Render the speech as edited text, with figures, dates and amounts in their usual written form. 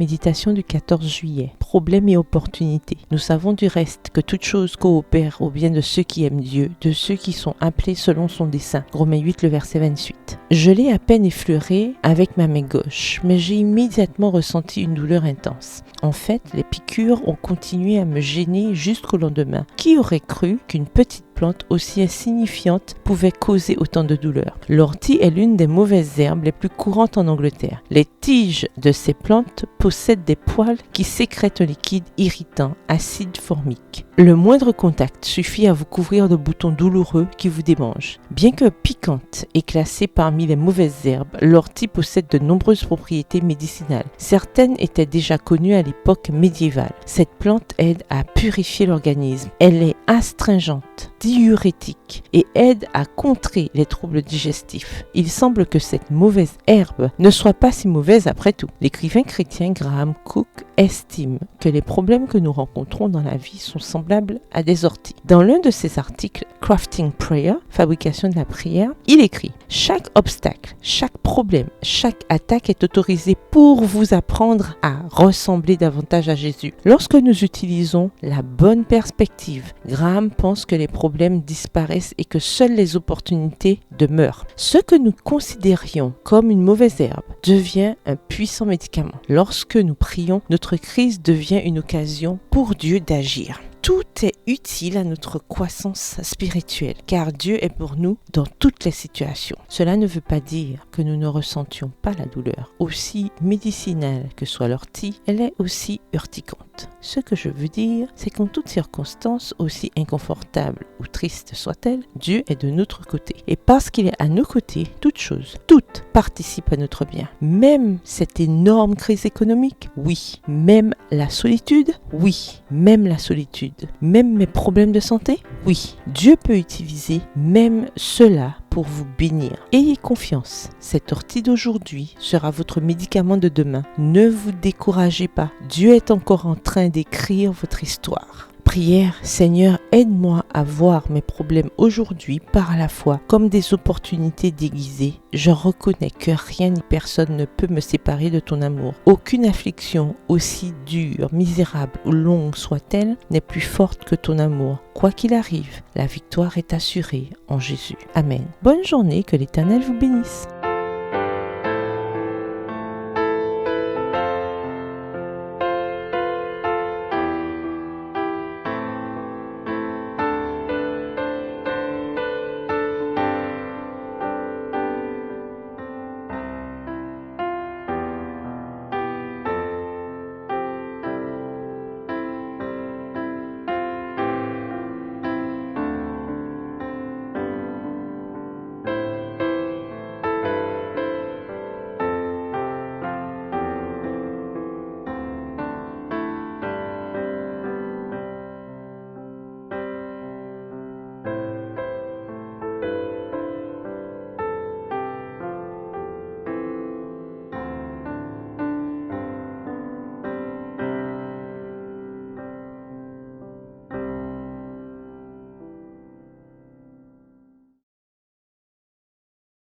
Méditation du 14 juillet. Problèmes et opportunités. Nous savons du reste que toute chose coopère au bien de ceux qui aiment Dieu, de ceux qui sont appelés selon son dessein. Romains 8, le verset 28. Je l'ai à peine effleuré avec ma main gauche, mais j'ai immédiatement ressenti une douleur intense. En fait, les piqûres ont continué à me gêner jusqu'au lendemain. Qui aurait cru qu'une petite plante aussi insignifiante pouvait causer autant de douleur? L'ortie est l'une des mauvaises herbes les plus courantes en Angleterre. Les tiges de ces plantes possèdent des poils qui sécrètent un liquide irritant, acide formique. Le moindre contact suffit à vous couvrir de boutons douloureux qui vous démangent. Bien que piquante et classée parmi les mauvaises herbes, l'ortie possède de nombreuses propriétés médicinales. Certaines étaient déjà connues à l'époque médiévale. Cette plante aide à purifier l'organisme. Elle est astringente, diurétique et aide à contrer les troubles digestifs. Il semble que cette mauvaise herbe ne soit pas si mauvaise après tout. L'écrivain chrétien Graham Cook estime que les problèmes que nous rencontrons dans la vie sont semblables à des orties. Dans l'un de ses articles, Crafting Prayer, fabrication de la prière, il écrit: chaque obstacle, chaque problème, chaque attaque est autorisée pour vous apprendre à ressembler davantage à Jésus. Lorsque nous utilisons la bonne perspective, Graham pense que les problèmes disparaissent et que seules les opportunités demeurent. Ce que nous considérions comme une mauvaise herbe devient un puissant médicament. Lorsque nous prions, notre crise devient une occasion pour Dieu d'agir. Tout est utile à notre croissance spirituelle, car Dieu est pour nous dans toutes les situations. Cela ne veut pas dire que nous ne ressentions pas la douleur. Aussi médicinale que soit l'ortie, elle est aussi urticante. Ce que je veux dire, c'est qu'en toutes circonstances, aussi inconfortables ou tristes soient-elles, Dieu est de notre côté. Et parce qu'il est à nos côtés, toutes participent à notre bien. Même cette énorme crise économique, oui. Même la solitude, oui. Même la solitude. Même mes problèmes de santé, oui. Dieu peut utiliser même cela pour vous bénir. Ayez confiance, cette ortie d'aujourd'hui sera votre médicament de demain. Ne vous découragez pas, Dieu est encore en train d'écrire votre histoire. Prière: Seigneur, aide-moi à voir mes problèmes aujourd'hui par la foi comme des opportunités déguisées. Je reconnais que rien ni personne ne peut me séparer de ton amour. Aucune affliction, aussi dure, misérable ou longue soit-elle, n'est plus forte que ton amour. Quoi qu'il arrive, la victoire est assurée en Jésus. Amen. Bonne journée, que l'Éternel vous bénisse.